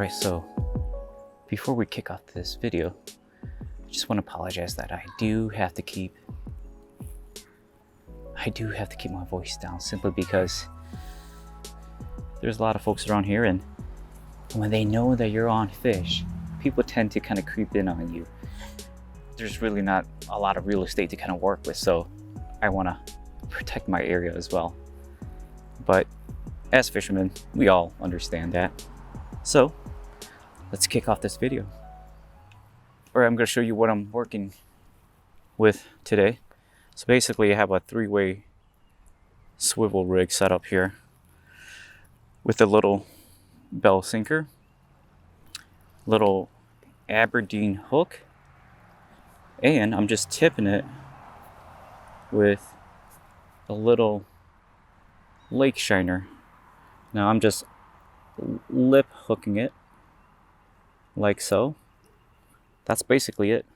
Alright, so before we kick off this video, I just want to apologize that I do have to keep my voice down, simply because there's a lot of folks around here, and when they know that you're on fish, people tend to kind of creep in on you. There's really not a lot of real estate to kind of work with, so I want to protect my area as well. But as fishermen, we all understand that. So let's kick off this video. Alright, I'm going to show you what I'm working with today. So basically I have a 3-way swivel rig set up here with a little bell sinker, little Aberdeen hook, and I'm just tipping it with a little lake shiner. Now I'm just lip hooking it like so. That's basically it.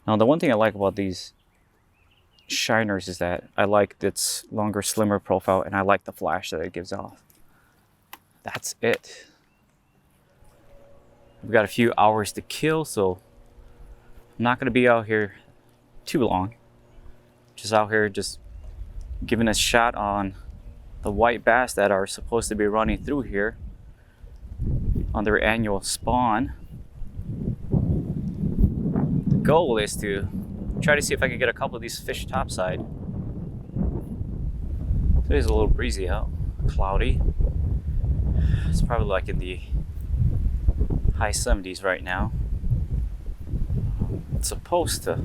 Now the one thing I like about these shiners is that I like its longer, slimmer profile, and I like the flash that it gives off. That's it. We've got a few hours to kill, so I'm not going to be out here too long. Just out here just giving a shot on the white bass that are supposed to be running through here on their annual spawn. The goal is to try to see if I can get a couple of these fish topside. Today's a little breezy out, cloudy. It's probably like in the high 70s right now. It's supposed to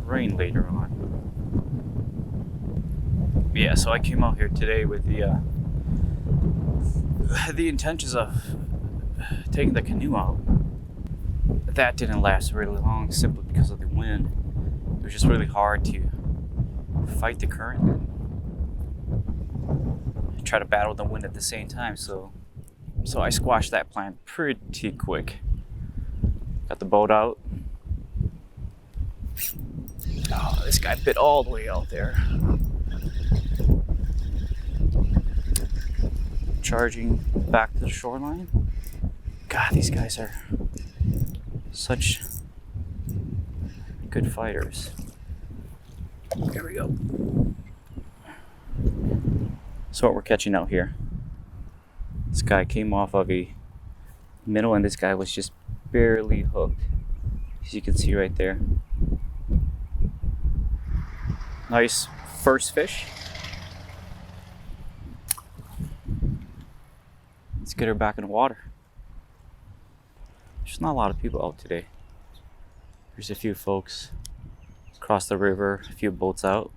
rain later on. Yeah, so I came out here today with the intentions of taking the canoe out. That didn't last really long, simply because of the wind. It was just really hard to fight the current and try to battle the wind at the same time. So I squashed that plan pretty quick. Got the boat out. Oh, this guy bit all the way out there. Charging back to the shoreline. God, these guys are such good fighters. There we go. So what we're catching out here, this guy came off of a minnow, and this guy was just barely hooked, as you can see right there. Nice first fish. Let's get her back in the water. There's not a lot of people out today. There's a few folks across the river, a few boats out,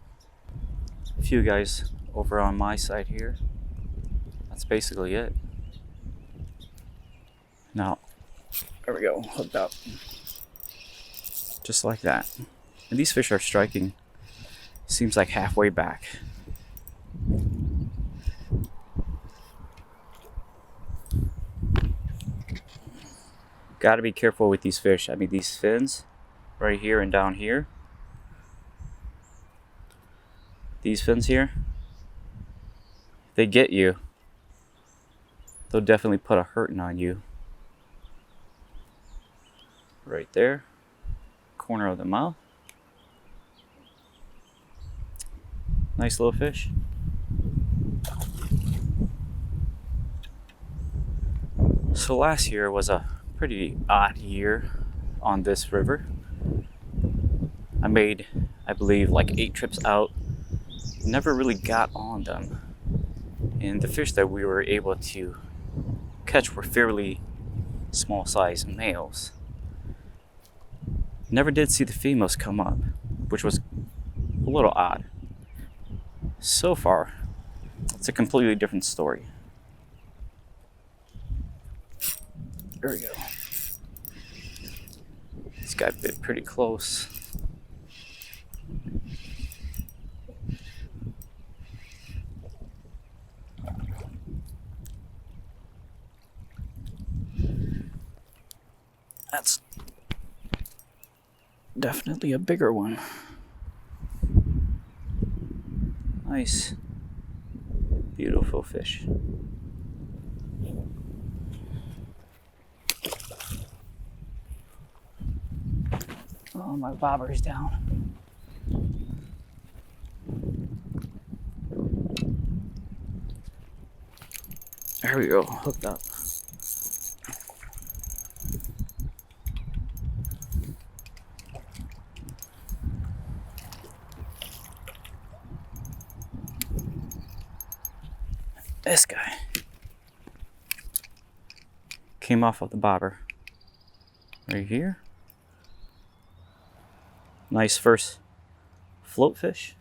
a few guys over on my side here. That's basically it. Now, there we go, hooked up. Just like that. And these fish are striking, seems like halfway back. Got to be careful with these fish. I mean, these fins right here and down here. These fins here, if they get you, they'll definitely put a hurting on you. Right there, corner of the mouth. Nice little fish. So last year was a pretty odd year on this river. I made, I believe, like 8 trips out. Never really got on them. And the fish that we were able to catch were fairly small size males. Never did see the females come up, which was a little odd. So far, it's a completely different story. There we go. This guy bit pretty close. That's definitely a bigger one. Nice, beautiful fish. Oh, my bobber's down. There we go, hooked up. This guy came off of the bobber right here. Nice first float fish.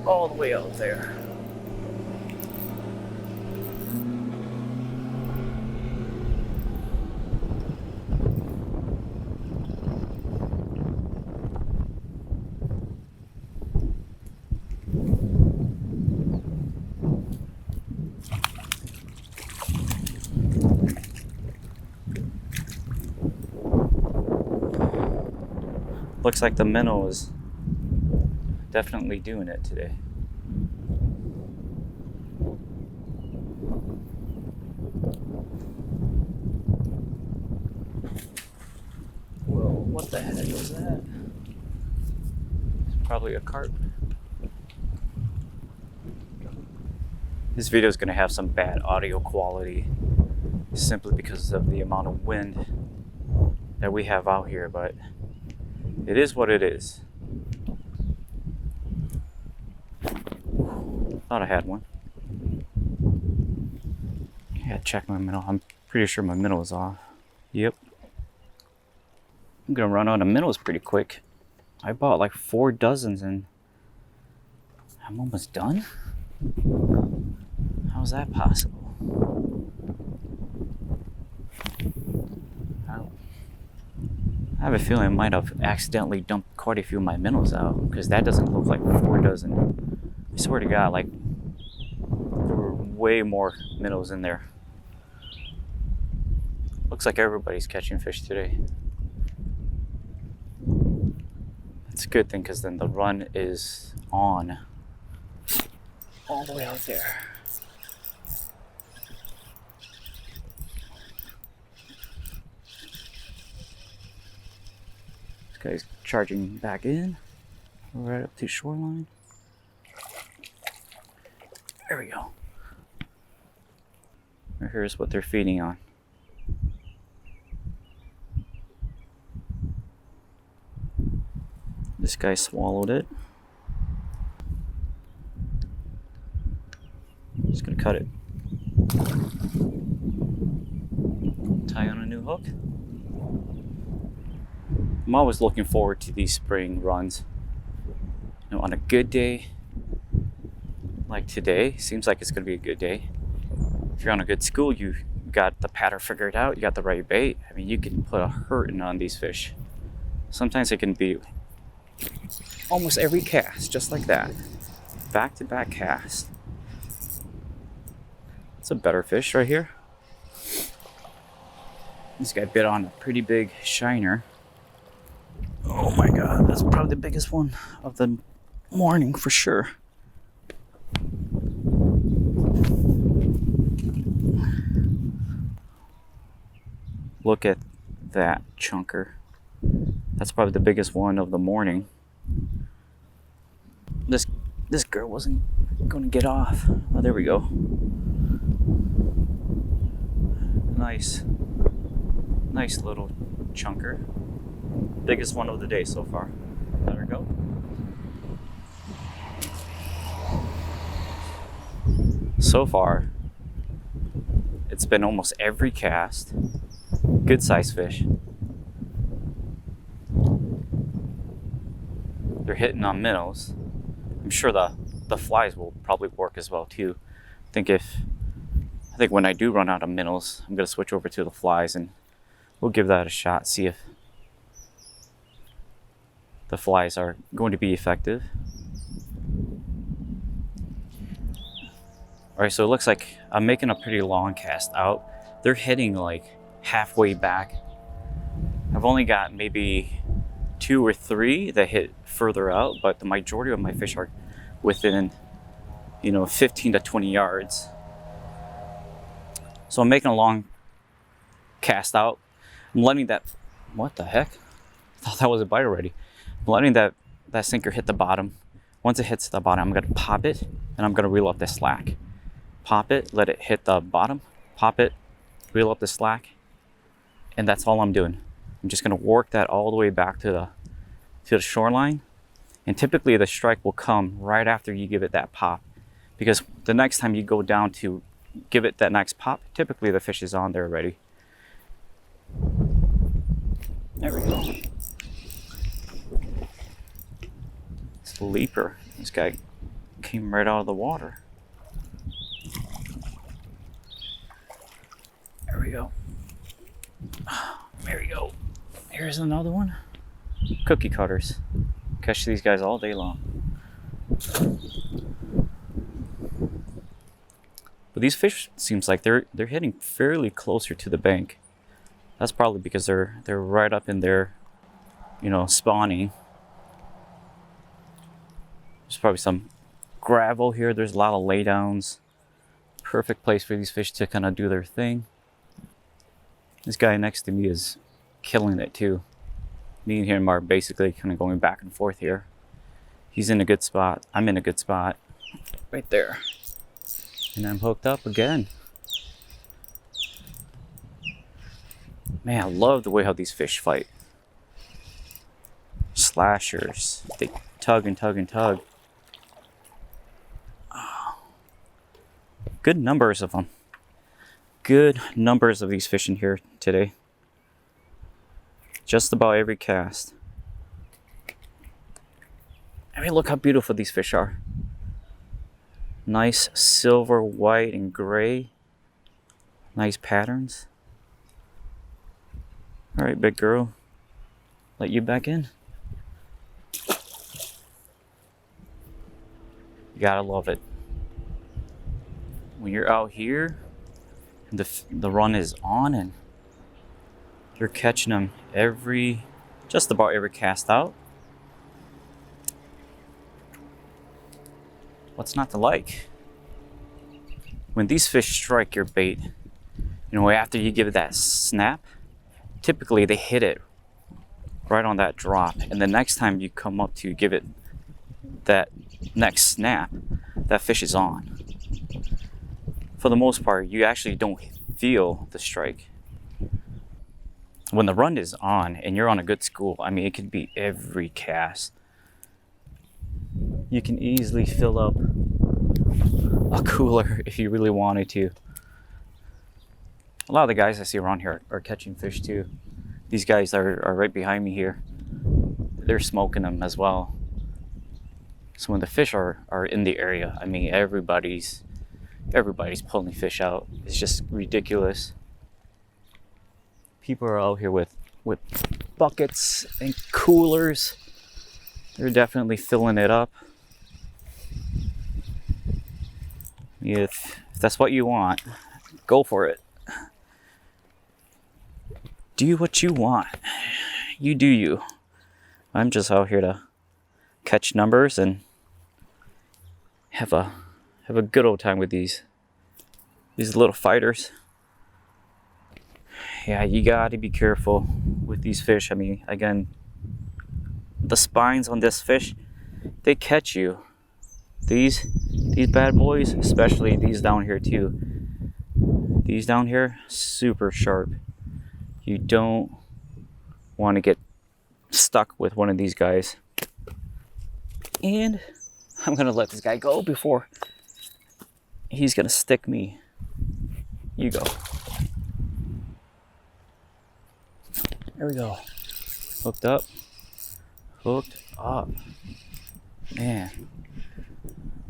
All the way out there. Looks like the minnow is definitely doing it today. Whoa, what the heck was that? It's probably a carp. This video is going to have some bad audio quality simply because of the amount of wind that we have out here, but it is what it is. Thought I had one. Yeah, check my minnow. I'm pretty sure my minnow is off. Yep. I'm gonna run out of minnows pretty quick. I bought like 4 dozens and I'm almost done? How is that possible? I have a feeling I might have accidentally dumped quite a few of my minnows out because that doesn't look like 4 dozen. I swear to God, like there were way more minnows in there. Looks like everybody's catching fish today. It's a good thing because then the run is on all the way out there. This guy's charging back in, right up to shoreline. There we go. Here's what they're feeding on. This guy swallowed it. Just gonna cut it. Tie on a new hook. I'm always looking forward to these spring runs. You know, on a good day like today, seems like it's gonna be a good day. If you're on a good school, you got the pattern figured out, you got the right bait. I mean, you can put a hurting on these fish. Sometimes it can be almost every cast, just like that. Back-to-back cast. It's a better fish right here. This guy bit on a pretty big shiner. Oh my God, that's probably the biggest one of the morning for sure. Look at that chunker. That's probably the biggest one of the morning. This girl wasn't gonna get off. Oh, there we go. Nice little chunker. Biggest one of the day so far. Let her go. So far, it's been almost every cast. Good sized fish. They're hitting on minnows. I'm sure the flies will probably work as well too. I think when I do run out of minnows, I'm gonna switch over to the flies and we'll give that a shot, see if the flies are going to be effective. Alright, so it looks like I'm making a pretty long cast out. They're hitting like halfway back. I've only got maybe 2 or 3 that hit further out, but the majority of my fish are within, 15 to 20 yards. So I'm making a long cast out. I'm letting that, what the heck? I thought that was a bite already. I'm letting that sinker hit the bottom. Once it hits the bottom, I'm gonna pop it and I'm gonna reel up the slack. Pop it, let it hit the bottom, pop it, reel up the slack, and that's all I'm doing. I'm just gonna work that all the way back to the shoreline, and typically the strike will come right after you give it that pop, because the next time you go down to give it that next pop, typically the fish is on there already. There we go. It's a leaper. This guy came right out of the water. There we go. There we go. Here's another one. Cookie cutters. Catch these guys all day long. But these fish seems like they're hitting fairly closer to the bank. That's probably because they're right up in there, you know, spawning. There's probably some gravel here. There's a lot of laydowns. Perfect place for these fish to kind of do their thing. This guy next to me is killing it too. Me and him are basically kind of going back and forth here. He's in a good spot. I'm in a good spot. Right there. And I'm hooked up again. Man, I love the way how these fish fight. Slashers. They tug and tug and tug. Oh. Good numbers of them. Good numbers of these fish in here today. Just about every cast. I mean, look how beautiful these fish are. Nice silver, white, and gray. Nice patterns. All right, big girl. Let you back in. You gotta love it. When you're out here, and the run is on, and you're catching them just about every cast out. What's not to like? When these fish strike your bait, you know, after you give it that snap, typically they hit it right on that drop, and the next time you come up to give it that next snap, that fish is on. For the most part, you actually don't feel the strike. When the run is on and you're on a good school, I mean, it could be every cast. You can easily fill up a cooler if you really wanted to. A lot of the guys I see around here are catching fish too. These guys are right behind me here. They're smoking them as well. So when the fish are in the area, I mean, everybody's pulling fish out. It's just ridiculous. People are out here with buckets and coolers. They're definitely filling it up. If that's what you want, go for it. Do what you want. You do you. I'm just out here to catch numbers and have a good old time with these little fighters. Yeah, you gotta be careful with these fish. I mean, again, the spines on this fish, they catch you. These bad boys, especially these down here too. These down here, super sharp. You don't want to get stuck with one of these guys. And I'm gonna let this guy go before he's gonna stick me. You go. There we go. Hooked up. Hooked up. Man,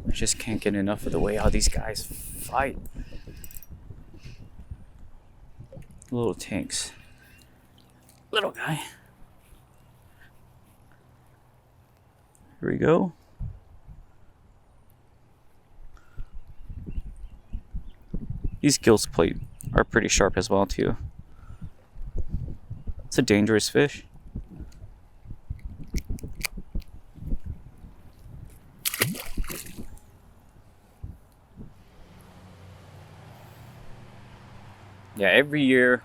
I just can't get enough of the way how these guys fight. Little tanks. Little guy. Here we go. These gills plate are pretty sharp as well too. It's a dangerous fish. Yeah, every year,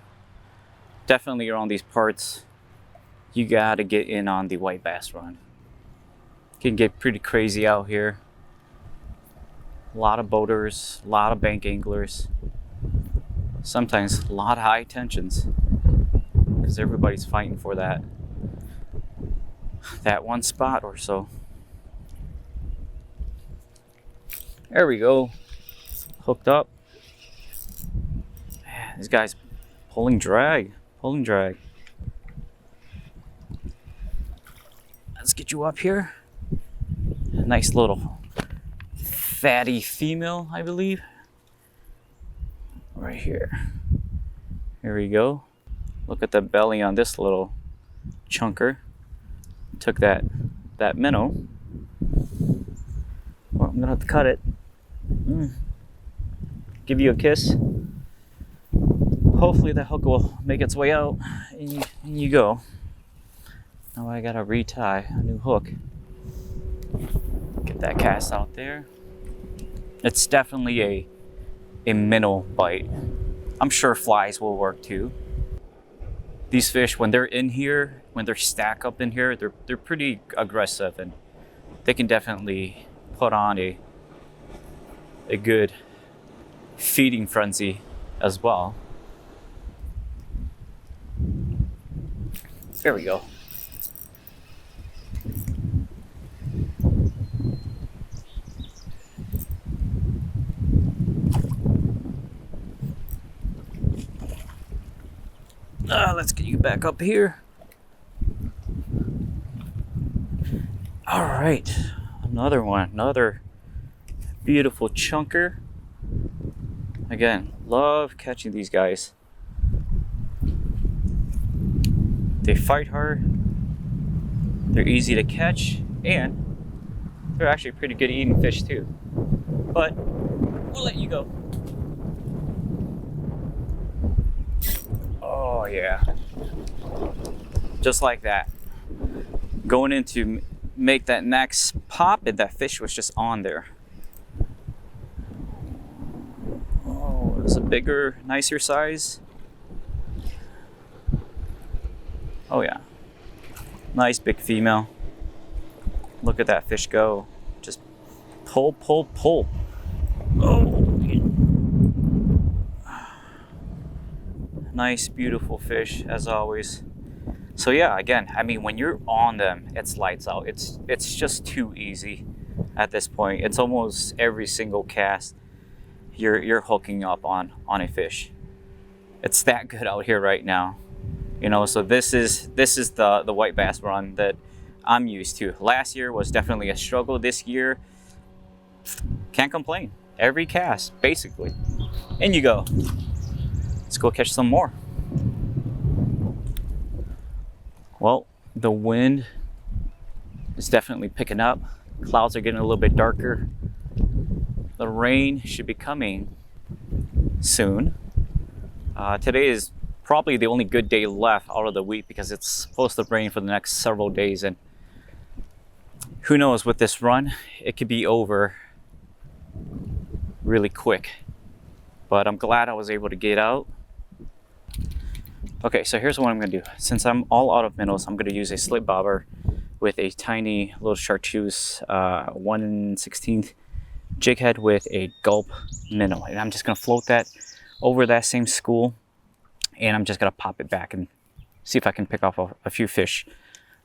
definitely around these parts, you gotta get in on the white bass run. It can get pretty crazy out here. A lot of boaters, a lot of bank anglers, sometimes a lot of high tensions because everybody's fighting for that one spot or so. There we go. Hooked up. Man, this guy's pulling drag. Let's get you up here. Nice little fatty female, I believe. Right here. Here we go. Look at the belly on this little chunker. Took that minnow. Well, I'm gonna have to cut it. Give you a kiss. Hopefully that hook will make its way out. And you go. Now I gotta retie a new hook. Get that cast out there. It's definitely a minnow bite. I'm sure flies will work too. These fish, when they're in here, when they're stacked up in here, they're pretty aggressive, and they can definitely put on a good feeding frenzy as well. There we go. Let's get you back up here. All right, another one, another beautiful chunker. Again, love catching these guys. They fight hard, they're easy to catch, and they're actually pretty good eating fish too. But we'll let you go. Oh yeah, just like that. Going in to make that next pop, and that fish was just on there. Oh, it was a bigger, nicer size. Oh yeah, nice big female. Look at that fish go. Just pull. Oh, nice, beautiful fish as always. So yeah, again, I mean, when you're on them, it's lights out. It's just too easy at this point. It's almost every single cast you're hooking up on a fish. It's that good out here right now. You know, so this is the white bass run that I'm used to. Last year was definitely a struggle. This year, can't complain. Every cast, basically. In you go. Let's go catch some more. Well, the wind is definitely picking up. Clouds are getting a little bit darker. The rain should be coming soon. Today is probably the only good day left out of the week because it's supposed to rain for the next several days, and who knows, with this run, it could be over really quick. But I'm glad I was able to get out. Okay, so here's what I'm gonna do. Since I'm all out of minnows, I'm gonna use a slip bobber with a tiny little chartreuse 1/16 jig head with a gulp minnow. And I'm just gonna float that over that same school, and I'm just gonna pop it back and see if I can pick off a few fish.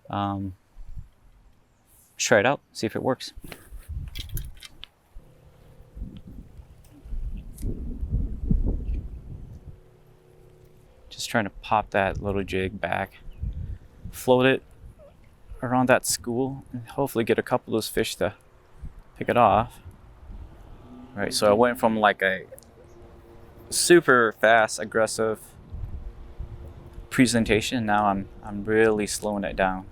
Let's try it out, see if it works. Just trying to pop that little jig back, float it around that school, and hopefully get a couple of those fish to pick it off. All right, so I went from like a super fast, aggressive presentation. Now I'm really slowing it down,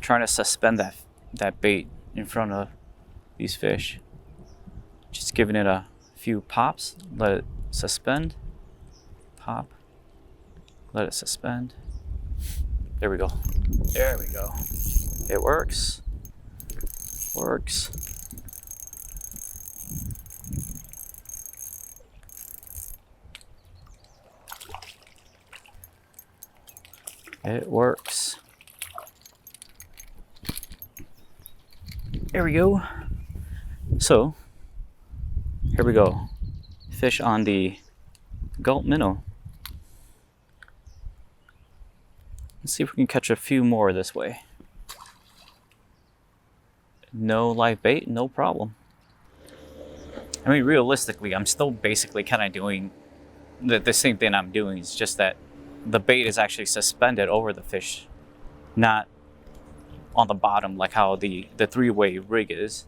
trying to suspend that bait in front of these fish. Just giving it a few pops, let it suspend, pop, let it suspend. There we go. There we go. It works. Works. It works. There we go. So, here we go. Fish on the gulp minnow. Let's see if we can catch a few more this way. No live bait, no problem. I mean, realistically, I'm still basically kind of doing the same thing I'm doing. It's just that the bait is actually suspended over the fish, not on the bottom like how the three-way rig is.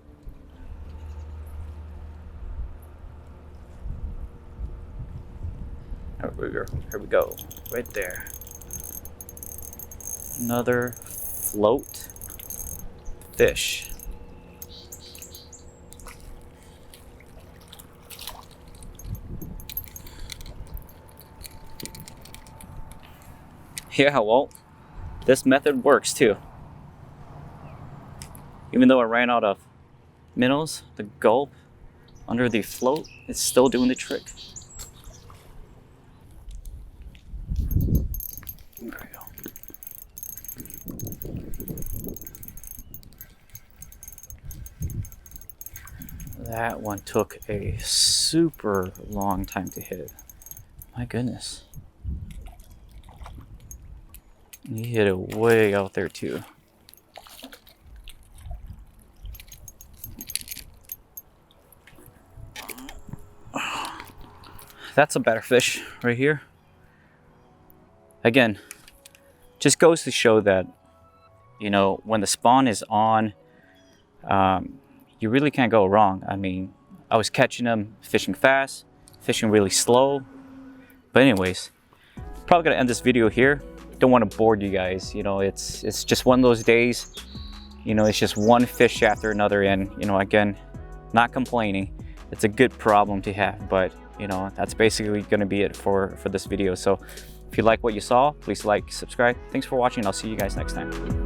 Here we go, right there. Another float fish. Yeah, well, this method works too. Even though I ran out of minnows, the gulp under the float is still doing the trick. There we go. That one took a super long time to hit. My goodness. He hit it way out there too. That's a better fish right here. Again, just goes to show that, you know, when the spawn is on, you really can't go wrong. I mean, I was catching them fishing fast, fishing really slow. But anyways, probably gonna end this video here. Don't want to bore you guys. You know, it's just one of those days. You know, it's just one fish after another, and you know, again, not complaining. It's a good problem to have, but you know, that's basically going to be it for this video. So if you like what you saw, please like, subscribe. Thanks for watching. I'll see you guys next time.